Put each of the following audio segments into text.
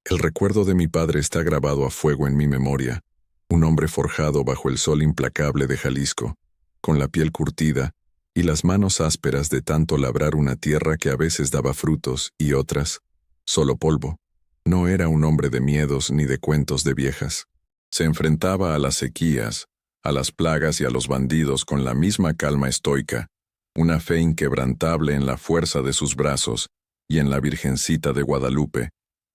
El recuerdo de mi padre está grabado a fuego en mi memoria, un hombre forjado bajo el sol implacable de Jalisco, con la piel curtida y las manos ásperas de tanto labrar una tierra que a veces daba frutos y otras, solo polvo. No era un hombre de miedos ni de cuentos de viejas. Se enfrentaba a las sequías, a las plagas y a los bandidos con la misma calma estoica, una fe inquebrantable en la fuerza de sus brazos y en la Virgencita de Guadalupe,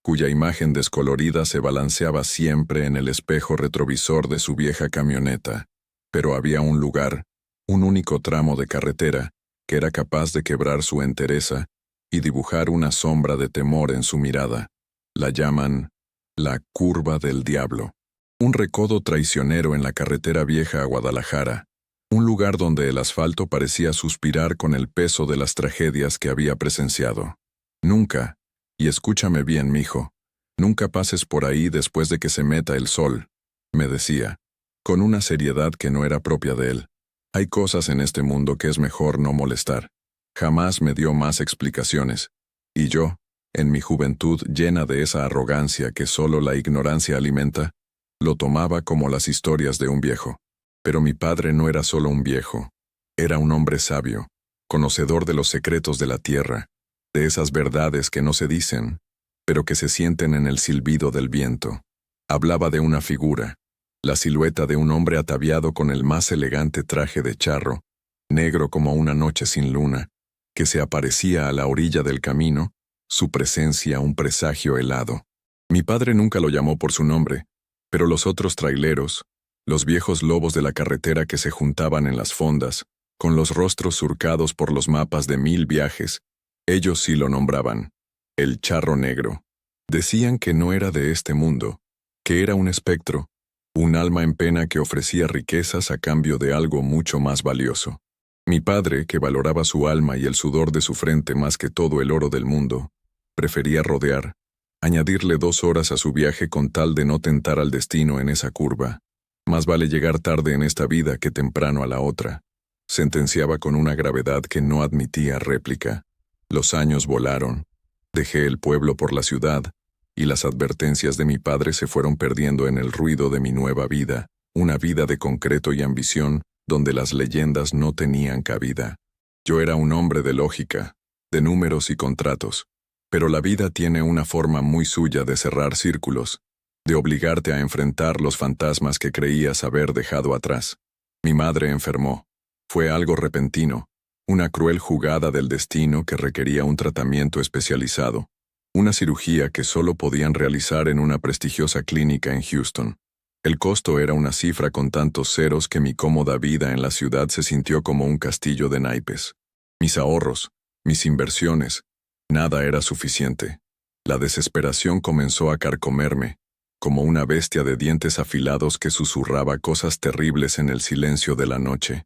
cuya imagen descolorida se balanceaba siempre en el espejo retrovisor de su vieja camioneta. Pero había un lugar, un único tramo de carretera, que era capaz de quebrar su entereza y dibujar una sombra de temor en su mirada. La llaman la Curva del Diablo. Un recodo traicionero en la carretera vieja a Guadalajara, un lugar donde el asfalto parecía suspirar con el peso de las tragedias que había presenciado. Nunca, y escúchame bien, mijo, nunca pases por ahí después de que se meta el sol, me decía, con una seriedad que no era propia de él. Hay cosas en este mundo que es mejor no molestar. Jamás me dio más explicaciones, y yo, en mi juventud llena de esa arrogancia que solo la ignorancia alimenta, lo tomaba como las historias de un viejo. Pero mi padre no era solo un viejo, era un hombre sabio, conocedor de los secretos de la tierra, de esas verdades que no se dicen, pero que se sienten en el silbido del viento. Hablaba de una figura, la silueta de un hombre ataviado con el más elegante traje de charro, negro como una noche sin luna, que se aparecía a la orilla del camino, su presencia un presagio helado. Mi padre nunca lo llamó por su nombre, pero los otros traileros, los viejos lobos de la carretera que se juntaban en las fondas, con los rostros surcados por los mapas de 1000 viajes, ellos sí lo nombraban, el charro negro. Decían que no era de este mundo, que era un espectro, un alma en pena que ofrecía riquezas a cambio de algo mucho más valioso. Mi padre, que valoraba su alma y el sudor de su frente más que todo el oro del mundo, prefería rodear, añadirle 2 horas a su viaje con tal de no tentar al destino en esa curva. Más vale llegar tarde en esta vida que temprano a la otra, sentenciaba con una gravedad que no admitía réplica. Los años volaron, dejé el pueblo por la ciudad, y las advertencias de mi padre se fueron perdiendo en el ruido de mi nueva vida, una vida de concreto y ambición, donde las leyendas no tenían cabida. Yo era un hombre de lógica, de números y contratos, pero la vida tiene una forma muy suya de cerrar círculos, de obligarte a enfrentar los fantasmas que creías haber dejado atrás. Mi madre enfermó. Fue algo repentino, una cruel jugada del destino que requería un tratamiento especializado, una cirugía que solo podían realizar en una prestigiosa clínica en Houston. El costo era una cifra con tantos ceros que mi cómoda vida en la ciudad se sintió como un castillo de naipes. Mis ahorros, mis inversiones, nada era suficiente. La desesperación comenzó a carcomerme, como una bestia de dientes afilados que susurraba cosas terribles en el silencio de la noche.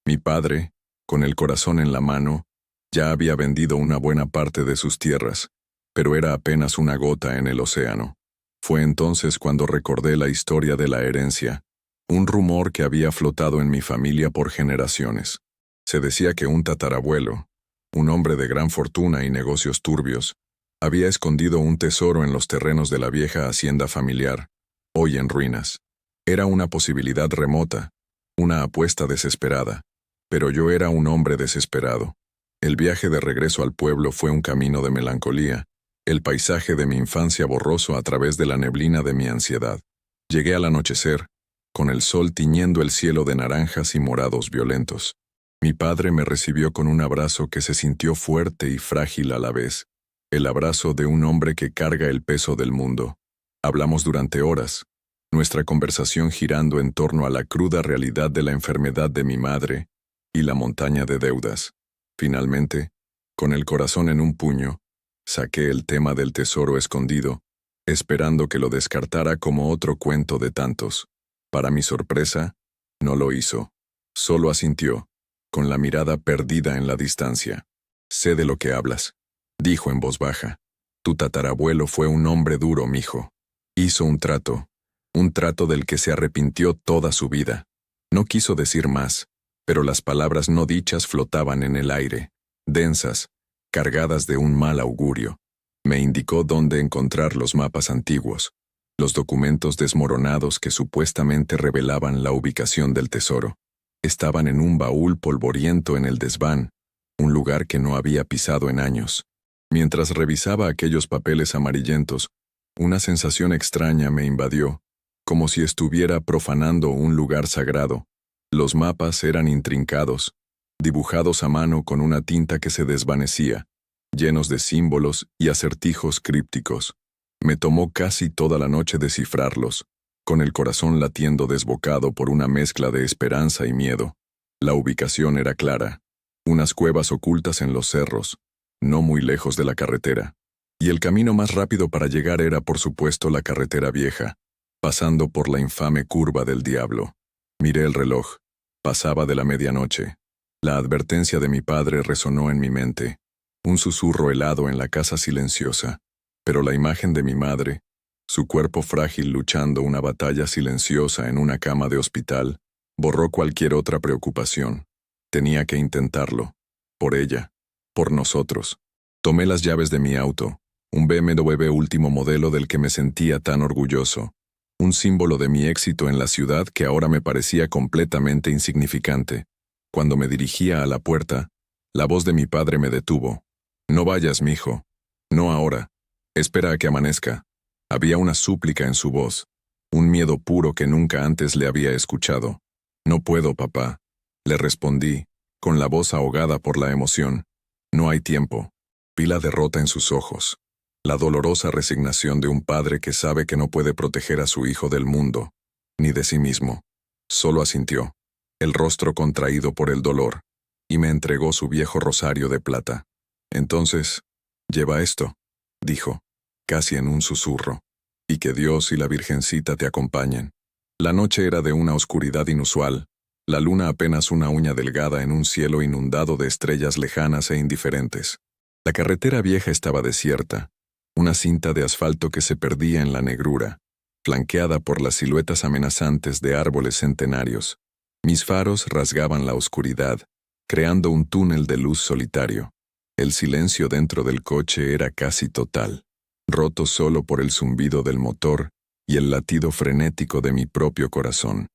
Mi padre, con el corazón en la mano, ya había vendido una buena parte de sus tierras, pero era apenas una gota en el océano. Fue entonces cuando recordé la historia de la herencia, un rumor que había flotado en mi familia por generaciones. Se decía que un tatarabuelo, un hombre de gran fortuna y negocios turbios, había escondido un tesoro en los terrenos de la vieja hacienda familiar, hoy en ruinas. Era una posibilidad remota, una apuesta desesperada, pero yo era un hombre desesperado. El viaje de regreso al pueblo fue un camino de melancolía, el paisaje de mi infancia borroso a través de la neblina de mi ansiedad. Llegué al anochecer, con el sol tiñendo el cielo de naranjas y morados violentos. Mi padre me recibió con un abrazo que se sintió fuerte y frágil a la vez, el abrazo de un hombre que carga el peso del mundo. Hablamos durante horas, nuestra conversación girando en torno a la cruda realidad de la enfermedad de mi madre y la montaña de deudas. Finalmente, con el corazón en un puño, saqué el tema del tesoro escondido, esperando que lo descartara como otro cuento de tantos. Para mi sorpresa, no lo hizo. Solo asintió, con la mirada perdida en la distancia. «Sé de lo que hablas», dijo en voz baja. «Tu tatarabuelo fue un hombre duro, mijo. Hizo un trato del que se arrepintió toda su vida». No quiso decir más, pero las palabras no dichas flotaban en el aire, densas, cargadas de un mal augurio. Me indicó dónde encontrar los mapas antiguos, los documentos desmoronados que supuestamente revelaban la ubicación del tesoro. Estaban en un baúl polvoriento en el desván, un lugar que no había pisado en años. Mientras revisaba aquellos papeles amarillentos, una sensación extraña me invadió, como si estuviera profanando un lugar sagrado. Los mapas eran intrincados, dibujados a mano con una tinta que se desvanecía, llenos de símbolos y acertijos crípticos. Me tomó casi toda la noche descifrarlos, con el corazón latiendo desbocado por una mezcla de esperanza y miedo. La ubicación era clara, unas cuevas ocultas en los cerros, no muy lejos de la carretera. Y el camino más rápido para llegar era, por supuesto, la carretera vieja, pasando por la infame curva del diablo. Miré el reloj. Pasaba de la medianoche. La advertencia de mi padre resonó en mi mente, un susurro helado en la casa silenciosa. Pero la imagen de mi madre, su cuerpo frágil luchando una batalla silenciosa en una cama de hospital, borró cualquier otra preocupación. Tenía que intentarlo. Por ella. Por nosotros. Tomé las llaves de mi auto, un BMW último modelo del que me sentía tan orgulloso, un símbolo de mi éxito en la ciudad que ahora me parecía completamente insignificante. Cuando me dirigía a la puerta, la voz de mi padre me detuvo. «No vayas, mijo. No ahora. Espera a que amanezca». Había una súplica en su voz, un miedo puro que nunca antes le había escuchado. «No puedo, papá», le respondí, con la voz ahogada por la emoción. «No hay tiempo». Vi la derrota en sus ojos, la dolorosa resignación de un padre que sabe que no puede proteger a su hijo del mundo, ni de sí mismo. Solo asintió, el rostro contraído por el dolor, y me entregó su viejo rosario de plata. «Entonces, lleva esto», dijo, casi en un susurro, «y que Dios y la Virgencita te acompañen». La noche era de una oscuridad inusual, la luna apenas una uña delgada en un cielo inundado de estrellas lejanas e indiferentes. La carretera vieja estaba desierta, una cinta de asfalto que se perdía en la negrura, flanqueada por las siluetas amenazantes de árboles centenarios. Mis faros rasgaban la oscuridad, creando un túnel de luz solitario. El silencio dentro del coche era casi total, roto solo por el zumbido del motor y el latido frenético de mi propio corazón.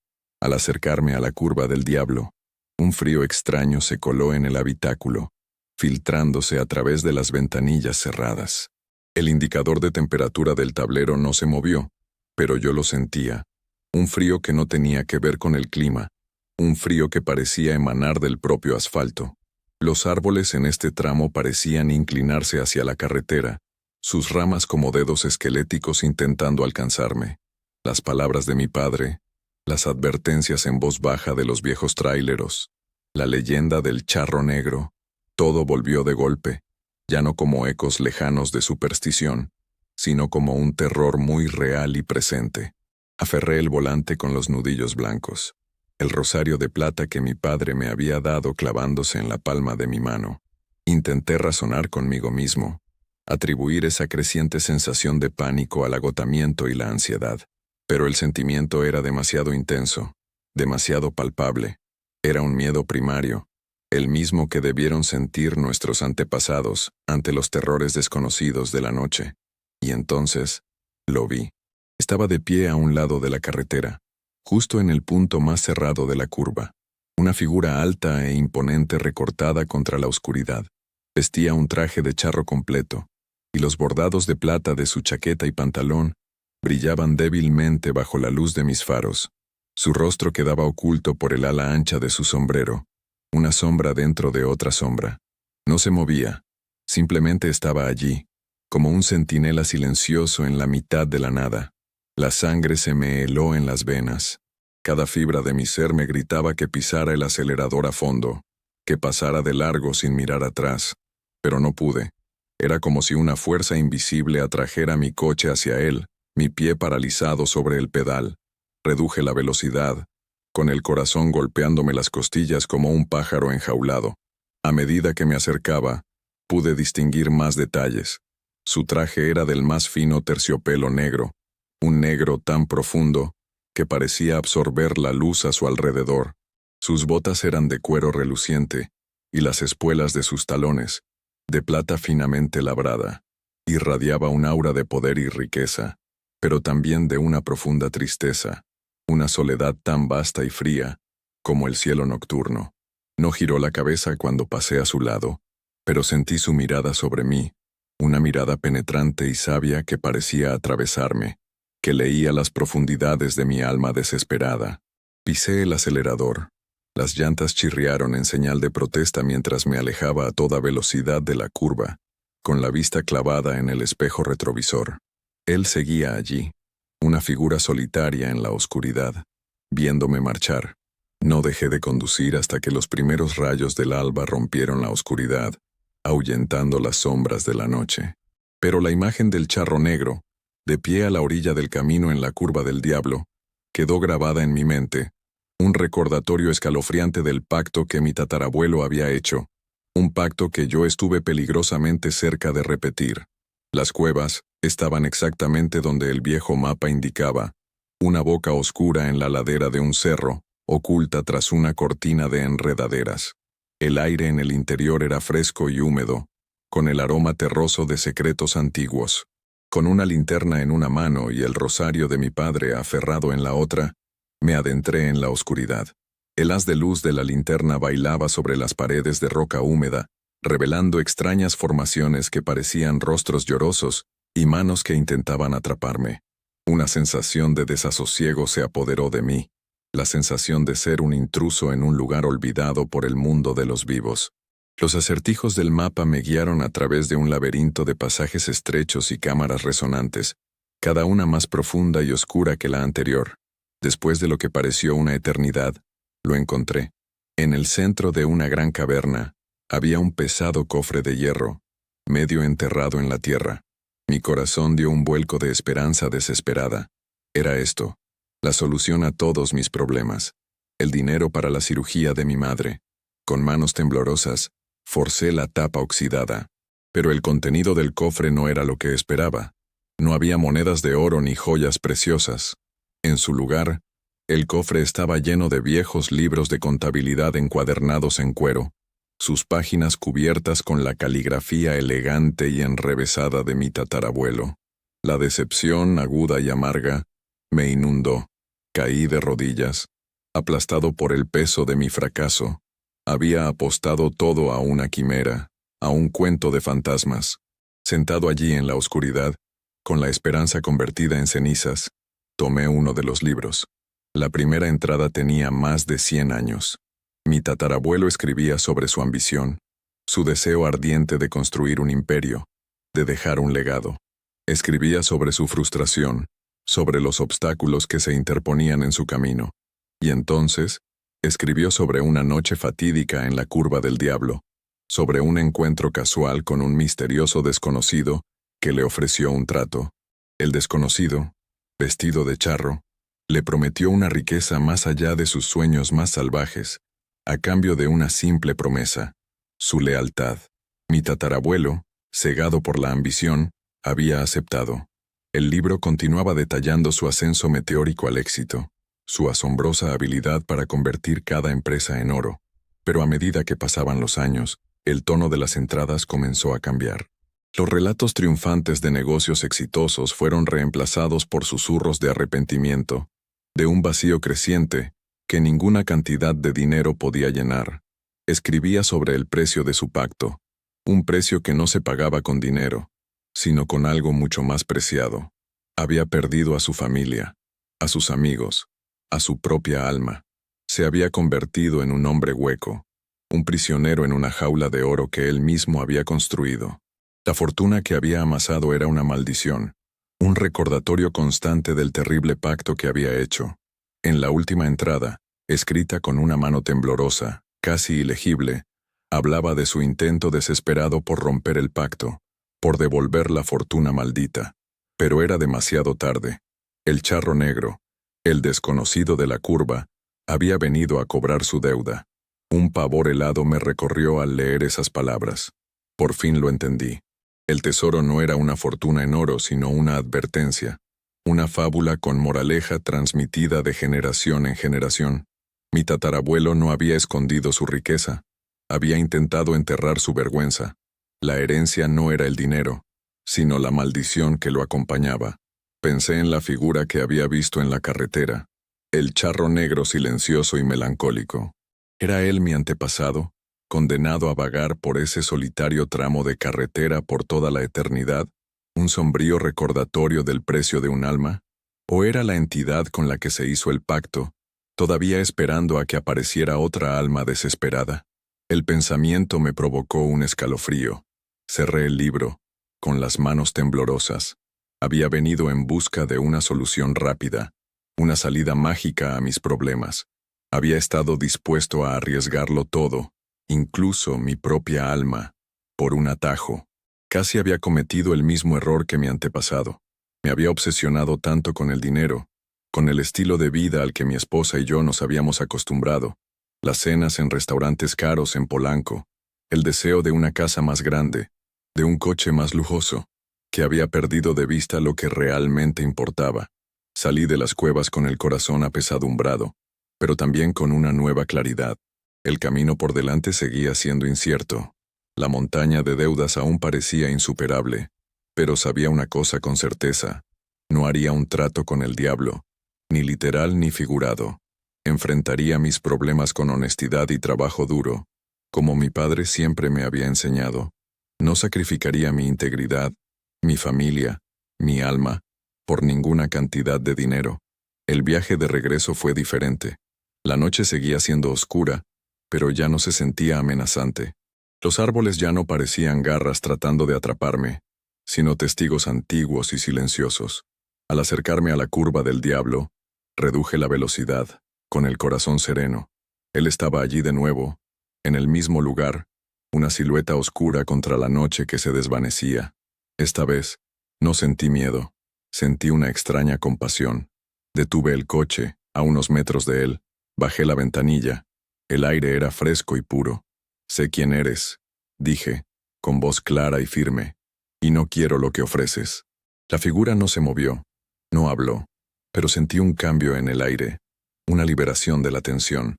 Al acercarme a la curva del diablo, un frío extraño se coló en el habitáculo, filtrándose a través de las ventanillas cerradas. El indicador de temperatura del tablero no se movió, pero yo lo sentía. Un frío que no tenía que ver con el clima, un frío que parecía emanar del propio asfalto. Los árboles en este tramo parecían inclinarse hacia la carretera, sus ramas como dedos esqueléticos intentando alcanzarme. Las palabras de mi padre, las advertencias en voz baja de los viejos tráileros, la leyenda del charro negro, todo volvió de golpe, ya no como ecos lejanos de superstición, sino como un terror muy real y presente. Aferré el volante con los nudillos blancos, el rosario de plata que mi padre me había dado clavándose en la palma de mi mano. Intenté razonar conmigo mismo, atribuir esa creciente sensación de pánico al agotamiento y la ansiedad. Pero el sentimiento era demasiado intenso, demasiado palpable. Era un miedo primario, el mismo que debieron sentir nuestros antepasados ante los terrores desconocidos de la noche. Y entonces, lo vi. Estaba de pie a un lado de la carretera, justo en el punto más cerrado de la curva. Una figura alta e imponente recortada contra la oscuridad. Vestía un traje de charro completo, y los bordados de plata de su chaqueta y pantalón brillaban débilmente bajo la luz de mis faros. Su rostro quedaba oculto por el ala ancha de su sombrero, una sombra dentro de otra sombra. No se movía, simplemente estaba allí, como un centinela silencioso en la mitad de la nada. La sangre se me heló en las venas. Cada fibra de mi ser me gritaba que pisara el acelerador a fondo, que pasara de largo sin mirar atrás. Pero no pude. Era como si una fuerza invisible atrajera mi coche hacia él, mi pie paralizado sobre el pedal. Reduje la velocidad, con el corazón golpeándome las costillas como un pájaro enjaulado. A medida que me acercaba, pude distinguir más detalles. Su traje era del más fino terciopelo negro, un negro tan profundo que parecía absorber la luz a su alrededor. Sus botas eran de cuero reluciente, y las espuelas de sus talones, de plata finamente labrada. Irradiaba un aura de poder y riqueza, pero también de una profunda tristeza, una soledad tan vasta y fría como el cielo nocturno. No giró la cabeza cuando pasé a su lado, pero sentí su mirada sobre mí, una mirada penetrante y sabia que parecía atravesarme, que leía las profundidades de mi alma desesperada. Pisé el acelerador. Las llantas chirriaron en señal de protesta mientras me alejaba a toda velocidad de la curva, con la vista clavada en el espejo retrovisor. Él seguía allí, una figura solitaria en la oscuridad, viéndome marchar. No dejé de conducir hasta que los primeros rayos del alba rompieron la oscuridad, ahuyentando las sombras de la noche. Pero la imagen del charro negro, de pie a la orilla del camino en la curva del diablo, quedó grabada en mi mente, un recordatorio escalofriante del pacto que mi tatarabuelo había hecho, un pacto que yo estuve peligrosamente cerca de repetir. Las cuevas estaban exactamente donde el viejo mapa indicaba, una boca oscura en la ladera de un cerro, oculta tras una cortina de enredaderas. El aire en el interior era fresco y húmedo, con el aroma terroso de secretos antiguos. Con una linterna en una mano y el rosario de mi padre aferrado en la otra, me adentré en la oscuridad. El haz de luz de la linterna bailaba sobre las paredes de roca húmeda, revelando extrañas formaciones que parecían rostros llorosos y manos que intentaban atraparme. Una sensación de desasosiego se apoderó de mí, la sensación de ser un intruso en un lugar olvidado por el mundo de los vivos. Los acertijos del mapa me guiaron a través de un laberinto de pasajes estrechos y cámaras resonantes, cada una más profunda y oscura que la anterior. Después de lo que pareció una eternidad, lo encontré. En el centro de una gran caverna, había un pesado cofre de hierro, medio enterrado en la tierra. Mi corazón dio un vuelco de esperanza desesperada. Era esto, la solución a todos mis problemas, el dinero para la cirugía de mi madre. Con manos temblorosas, forcé la tapa oxidada. Pero el contenido del cofre no era lo que esperaba. No había monedas de oro ni joyas preciosas. En su lugar, el cofre estaba lleno de viejos libros de contabilidad encuadernados en cuero, sus páginas cubiertas con la caligrafía elegante y enrevesada de mi tatarabuelo. La decepción, aguda y amarga, me inundó. Caí de rodillas, aplastado por el peso de mi fracaso. Había apostado todo a una quimera, a un cuento de fantasmas. Sentado allí en la oscuridad, con la esperanza convertida en cenizas, tomé uno de los libros. La primera entrada tenía más de 100 años. Mi tatarabuelo escribía sobre su ambición, su deseo ardiente de construir un imperio, de dejar un legado. Escribía sobre su frustración, sobre los obstáculos que se interponían en su camino. Y entonces, escribió sobre una noche fatídica en la curva del diablo, sobre un encuentro casual con un misterioso desconocido que le ofreció un trato. El desconocido, vestido de charro, le prometió una riqueza más allá de sus sueños más salvajes, a cambio de una simple promesa, su lealtad. Mi tatarabuelo, cegado por la ambición, había aceptado. El libro continuaba detallando su ascenso meteórico al éxito, su asombrosa habilidad para convertir cada empresa en oro. Pero a medida que pasaban los años, el tono de las entradas comenzó a cambiar. Los relatos triunfantes de negocios exitosos fueron reemplazados por susurros de arrepentimiento, de un vacío creciente que ninguna cantidad de dinero podía llenar. Escribía sobre el precio de su pacto, un precio que no se pagaba con dinero, sino con algo mucho más preciado. Había perdido a su familia, a sus amigos, a su propia alma. Se había convertido en un hombre hueco, un prisionero en una jaula de oro que él mismo había construido. La fortuna que había amasado era una maldición, un recordatorio constante del terrible pacto que había hecho. En la última entrada, escrita con una mano temblorosa, casi ilegible, hablaba de su intento desesperado por romper el pacto, por devolver la fortuna maldita. Pero era demasiado tarde. El charro negro, el desconocido de la curva, había venido a cobrar su deuda. Un pavor helado me recorrió al leer esas palabras. Por fin lo entendí. El tesoro no era una fortuna en oro, sino una advertencia, una fábula con moraleja transmitida de generación en generación. Mi tatarabuelo no había escondido su riqueza, había intentado enterrar su vergüenza. La herencia no era el dinero, sino la maldición que lo acompañaba. Pensé en la figura que había visto en la carretera, el charro negro silencioso y melancólico. ¿Era él mi antepasado, condenado a vagar por ese solitario tramo de carretera por toda la eternidad, un sombrío recordatorio del precio de un alma? ¿O era la entidad con la que se hizo el pacto, todavía esperando a que apareciera otra alma desesperada? El pensamiento me provocó un escalofrío. Cerré el libro, con las manos temblorosas. Había venido en busca de una solución rápida, una salida mágica a mis problemas. Había estado dispuesto a arriesgarlo todo, incluso mi propia alma, por un atajo. Casi había cometido el mismo error que mi antepasado. Me había obsesionado tanto con el dinero, con el estilo de vida al que mi esposa y yo nos habíamos acostumbrado, las cenas en restaurantes caros en Polanco, el deseo de una casa más grande, de un coche más lujoso, que había perdido de vista lo que realmente importaba. Salí de las cuevas con el corazón apesadumbrado, pero también con una nueva claridad. El camino por delante seguía siendo incierto. La montaña de deudas aún parecía insuperable, pero sabía una cosa con certeza: no haría un trato con el diablo, ni literal ni figurado. Enfrentaría mis problemas con honestidad y trabajo duro, como mi padre siempre me había enseñado. No sacrificaría mi integridad, mi familia, mi alma, por ninguna cantidad de dinero. El viaje de regreso fue diferente. La noche seguía siendo oscura, pero ya no se sentía amenazante. Los árboles ya no parecían garras tratando de atraparme, sino testigos antiguos y silenciosos. Al acercarme a la curva del diablo, reduje la velocidad, con el corazón sereno. Él estaba allí de nuevo, en el mismo lugar, una silueta oscura contra la noche que se desvanecía. Esta vez, no sentí miedo, sentí una extraña compasión. Detuve el coche, a unos metros de él, bajé la ventanilla. El aire era fresco y puro. «Sé quién eres», dije, con voz clara y firme, «y no quiero lo que ofreces». La figura no se movió, no habló, pero sentí un cambio en el aire, una liberación de la tensión.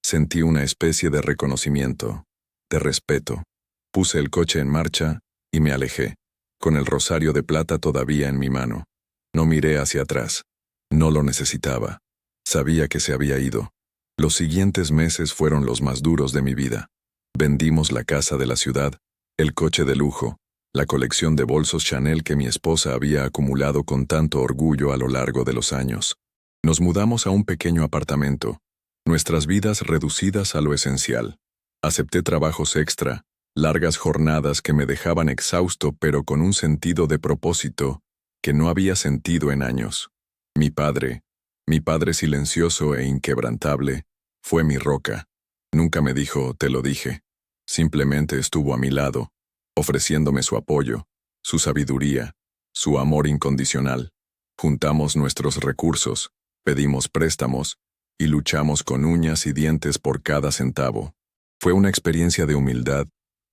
Sentí una especie de reconocimiento, de respeto. Puse el coche en marcha y me alejé, con el rosario de plata todavía en mi mano. No miré hacia atrás. No lo necesitaba. Sabía que se había ido. Los siguientes meses fueron los más duros de mi vida. Vendimos la casa de la ciudad, el coche de lujo, la colección de bolsos Chanel que mi esposa había acumulado con tanto orgullo a lo largo de los años. Nos mudamos a un pequeño apartamento, nuestras vidas reducidas a lo esencial. Acepté trabajos extra, largas jornadas que me dejaban exhausto pero con un sentido de propósito que no había sentido en años. Mi padre silencioso e inquebrantable, fue mi roca. Nunca me dijo «te lo dije». Simplemente estuvo a mi lado, ofreciéndome su apoyo, su sabiduría, su amor incondicional. Juntamos nuestros recursos, pedimos préstamos y luchamos con uñas y dientes por cada centavo. Fue una experiencia de humildad,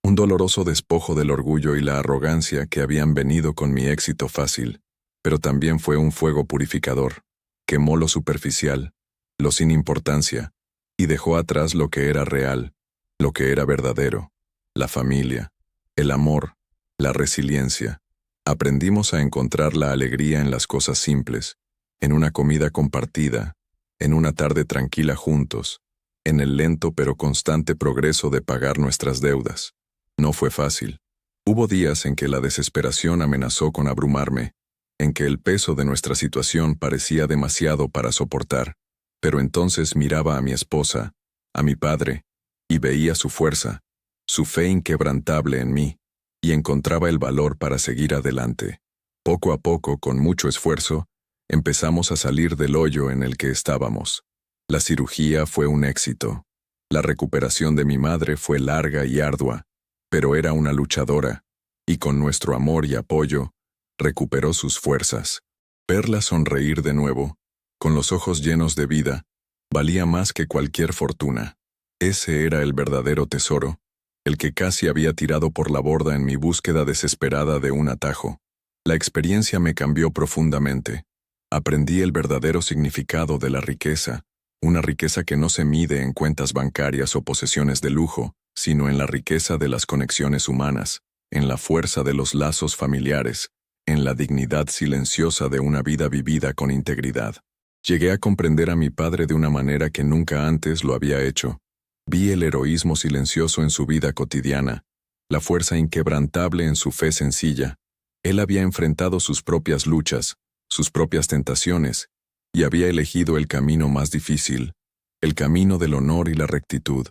un doloroso despojo del orgullo y la arrogancia que habían venido con mi éxito fácil, pero también fue un fuego purificador. Quemó lo superficial, lo sin importancia, y dejó atrás lo que era real, lo que era verdadero, la familia, el amor, la resiliencia. Aprendimos a encontrar la alegría en las cosas simples, en una comida compartida, en una tarde tranquila juntos, en el lento pero constante progreso de pagar nuestras deudas. No fue fácil. Hubo días en que la desesperación amenazó con abrumarme, en que el peso de nuestra situación parecía demasiado para soportar, pero entonces miraba a mi esposa, a mi padre, y veía su fuerza, su fe inquebrantable en mí, y encontraba el valor para seguir adelante. Poco a poco, con mucho esfuerzo, empezamos a salir del hoyo en el que estábamos. La cirugía fue un éxito. La recuperación de mi madre fue larga y ardua, pero era una luchadora, y con nuestro amor y apoyo, recuperó sus fuerzas. Verla sonreír de nuevo, con los ojos llenos de vida, valía más que cualquier fortuna. Ese era el verdadero tesoro, el que casi había tirado por la borda en mi búsqueda desesperada de un atajo. La experiencia me cambió profundamente. Aprendí el verdadero significado de la riqueza, una riqueza que no se mide en cuentas bancarias o posesiones de lujo, sino en la riqueza de las conexiones humanas, en la fuerza de los lazos familiares, en la dignidad silenciosa de una vida vivida con integridad. Llegué a comprender a mi padre de una manera que nunca antes lo había hecho. Vi el heroísmo silencioso en su vida cotidiana, la fuerza inquebrantable en su fe sencilla. Él había enfrentado sus propias luchas, sus propias tentaciones, y había elegido el camino más difícil, el camino del honor y la rectitud.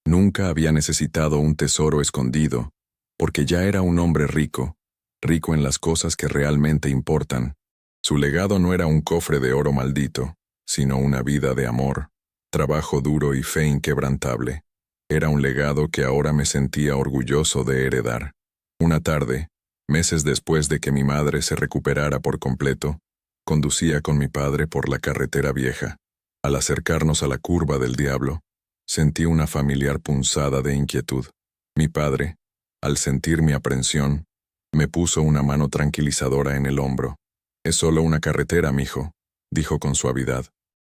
Nunca había necesitado un tesoro escondido, porque ya era un hombre rico, rico en las cosas que realmente importan. Su legado no era un cofre de oro maldito, sino una vida de amor, trabajo duro y fe inquebrantable. Era un legado que ahora me sentía orgulloso de heredar. Una tarde, meses después de que mi madre se recuperara por completo, conducía con mi padre por la carretera vieja. Al acercarnos a la curva del Diablo, sentí una familiar punzada de inquietud. Mi padre, al sentir mi aprensión, me puso una mano tranquilizadora en el hombro. «Es solo una carretera, mijo», dijo con suavidad.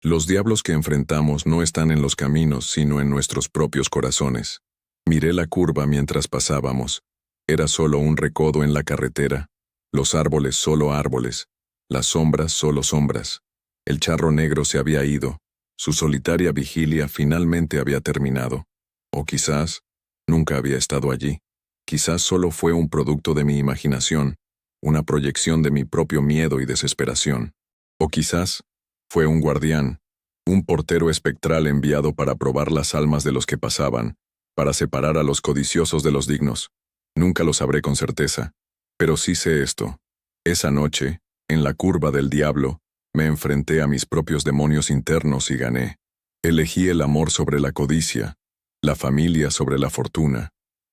«Los diablos que enfrentamos no están en los caminos, sino en nuestros propios corazones». Miré la curva mientras pasábamos. Era solo un recodo en la carretera. Los árboles solo árboles. Las sombras solo sombras. El charro negro se había ido. Su solitaria vigilia finalmente había terminado. O quizás nunca había estado allí. Quizás solo fue un producto de mi imaginación, una proyección de mi propio miedo y desesperación. O quizás fue un guardián, un portero espectral enviado para probar las almas de los que pasaban, para separar a los codiciosos de los dignos. Nunca lo sabré con certeza, pero sí sé esto. Esa noche, en la curva del Diablo, me enfrenté a mis propios demonios internos y gané. Elegí el amor sobre la codicia, la familia sobre la fortuna,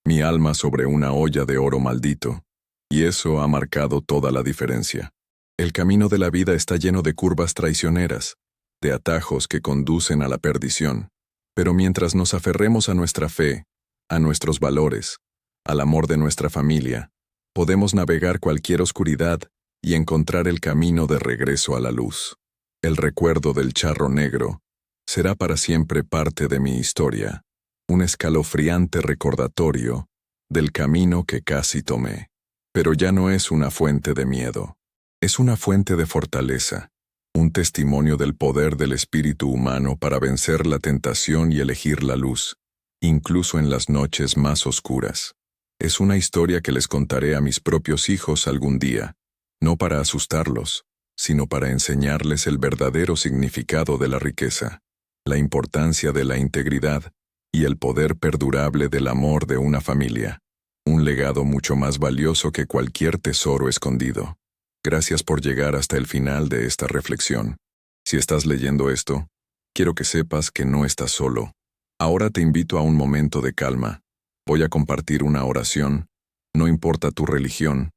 mi alma sobre una olla de oro maldito, y eso ha marcado toda la diferencia. El camino de la vida está lleno de curvas traicioneras, de atajos que conducen a la perdición, pero mientras nos aferremos a nuestra fe, a nuestros valores, al amor de nuestra familia, podemos navegar cualquier oscuridad y encontrar el camino de regreso a la luz. El recuerdo del charro negro será para siempre parte de mi historia, un escalofriante recordatorio del camino que casi tomé. Pero ya no es una fuente de miedo, es una fuente de fortaleza, un testimonio del poder del espíritu humano para vencer la tentación y elegir la luz, incluso en las noches más oscuras. Es una historia que les contaré a mis propios hijos algún día, no para asustarlos, sino para enseñarles el verdadero significado de la riqueza, la importancia de la integridad y el poder perdurable del amor de una familia, un legado mucho más valioso que cualquier tesoro escondido. Gracias por llegar hasta el final de esta reflexión. Si estás leyendo esto, quiero que sepas que no estás solo. Ahora te invito a un momento de calma. Voy a compartir una oración, no importa tu religión,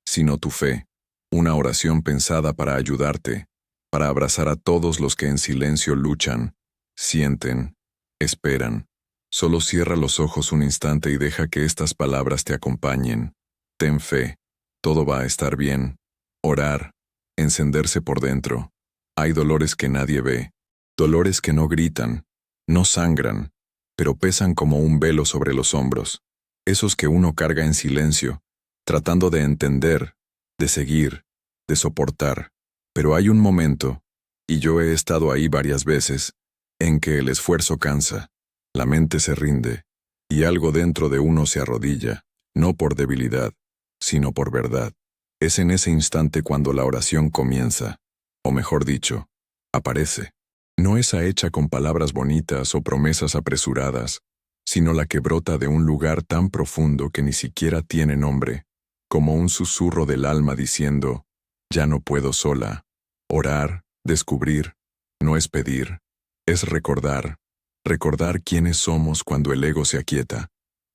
sino tu fe, una oración pensada para ayudarte, para abrazar a todos los que en silencio luchan, sienten, esperan. Solo cierra los ojos un instante y deja que estas palabras te acompañen. Ten fe, todo va a estar bien. Orar, encenderse por dentro. Hay dolores que nadie ve, dolores que no gritan, no sangran, pero pesan como un velo sobre los hombros, esos que uno carga en silencio, tratando de entender, de seguir, de soportar. Pero hay un momento, y yo he estado ahí varias veces, en que el esfuerzo cansa, la mente se rinde, y algo dentro de uno se arrodilla, no por debilidad, sino por verdad. Es en ese instante cuando la oración comienza, o mejor dicho, aparece. No esa hecha con palabras bonitas o promesas apresuradas, sino la que brota de un lugar tan profundo que ni siquiera tiene nombre, como un susurro del alma diciendo, ya no puedo sola. Orar, descubrir, no es pedir, es recordar. Recordar quiénes somos cuando el ego se aquieta.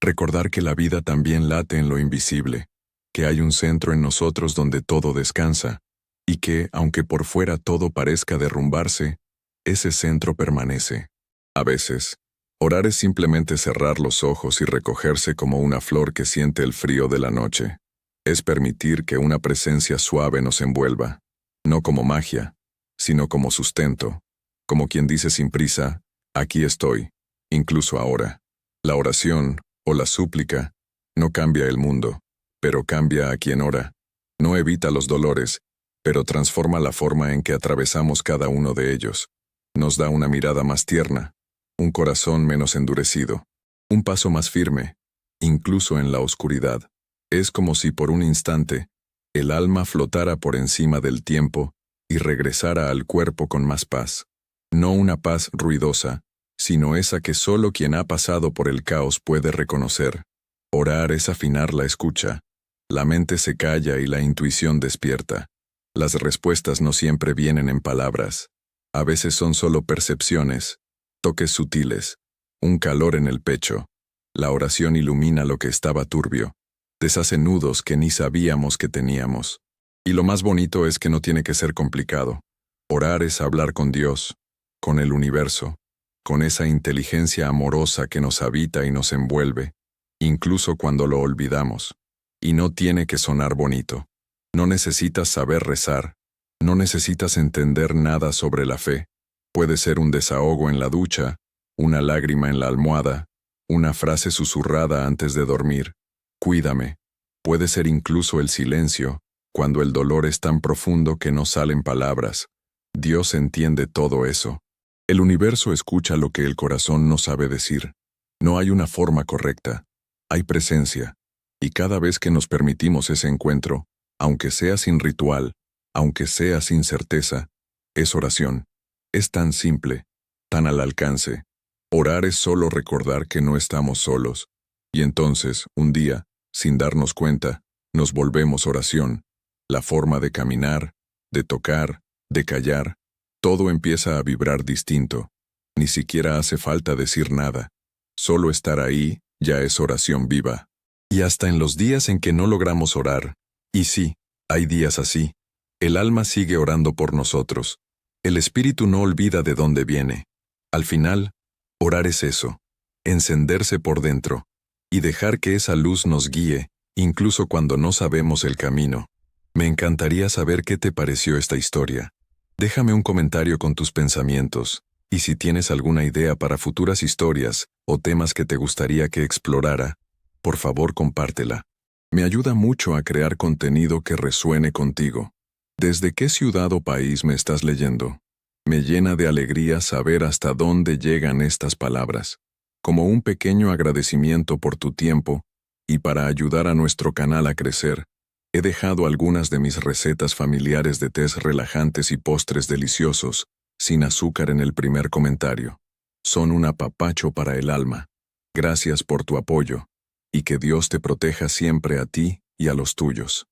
Recordar que la vida también late en lo invisible, que hay un centro en nosotros donde todo descansa, y que, aunque por fuera todo parezca derrumbarse, ese centro permanece. A veces, orar es simplemente cerrar los ojos y recogerse como una flor que siente el frío de la noche. Es permitir que una presencia suave nos envuelva, no como magia, sino como sustento, como quien dice sin prisa, aquí estoy, incluso ahora. La oración, o la súplica, no cambia el mundo, pero cambia a quien ora. No evita los dolores, pero transforma la forma en que atravesamos cada uno de ellos. Nos da una mirada más tierna, un corazón menos endurecido, un paso más firme, incluso en la oscuridad. Es como si por un instante el alma flotara por encima del tiempo y regresara al cuerpo con más paz. No una paz ruidosa, sino esa que solo quien ha pasado por el caos puede reconocer. Orar es afinar la escucha. La mente se calla y la intuición despierta. Las respuestas no siempre vienen en palabras. A veces son solo percepciones, toques sutiles, un calor en el pecho. La oración ilumina lo que estaba turbio, deshace nudos que ni sabíamos que teníamos. Y lo más bonito es que no tiene que ser complicado. Orar es hablar con Dios, con el universo, con esa inteligencia amorosa que nos habita y nos envuelve, incluso cuando lo olvidamos. Y no tiene que sonar bonito. No necesitas saber rezar, no necesitas entender nada sobre la fe. Puede ser un desahogo en la ducha, una lágrima en la almohada, una frase susurrada antes de dormir. Cuídame. Puede ser incluso el silencio, cuando el dolor es tan profundo que no salen palabras. Dios entiende todo eso. El universo escucha lo que el corazón no sabe decir. No hay una forma correcta. Hay presencia. Y cada vez que nos permitimos ese encuentro, aunque sea sin ritual, aunque sea sin certeza, es oración. Es tan simple, tan al alcance. Orar es solo recordar que no estamos solos. Y entonces, un día, sin darnos cuenta, nos volvemos oración. La forma de caminar, de tocar, de callar, todo empieza a vibrar distinto. Ni siquiera hace falta decir nada. Solo estar ahí ya es oración viva. Y hasta en los días en que no logramos orar, y sí, hay días así, el alma sigue orando por nosotros. El espíritu no olvida de dónde viene. Al final, orar es eso, encenderse por dentro, y dejar que esa luz nos guíe, incluso cuando no sabemos el camino. Me encantaría saber qué te pareció esta historia. Déjame un comentario con tus pensamientos, y si tienes alguna idea para futuras historias o temas que te gustaría que explorara, por favor compártela. Me ayuda mucho a crear contenido que resuene contigo. ¿Desde qué ciudad o país me estás leyendo? Me llena de alegría saber hasta dónde llegan estas palabras. Como un pequeño agradecimiento por tu tiempo, y para ayudar a nuestro canal a crecer, he dejado algunas de mis recetas familiares de tés relajantes y postres deliciosos, sin azúcar en el primer comentario. Son un apapacho para el alma. Gracias por tu apoyo, y que Dios te proteja siempre a ti y a los tuyos.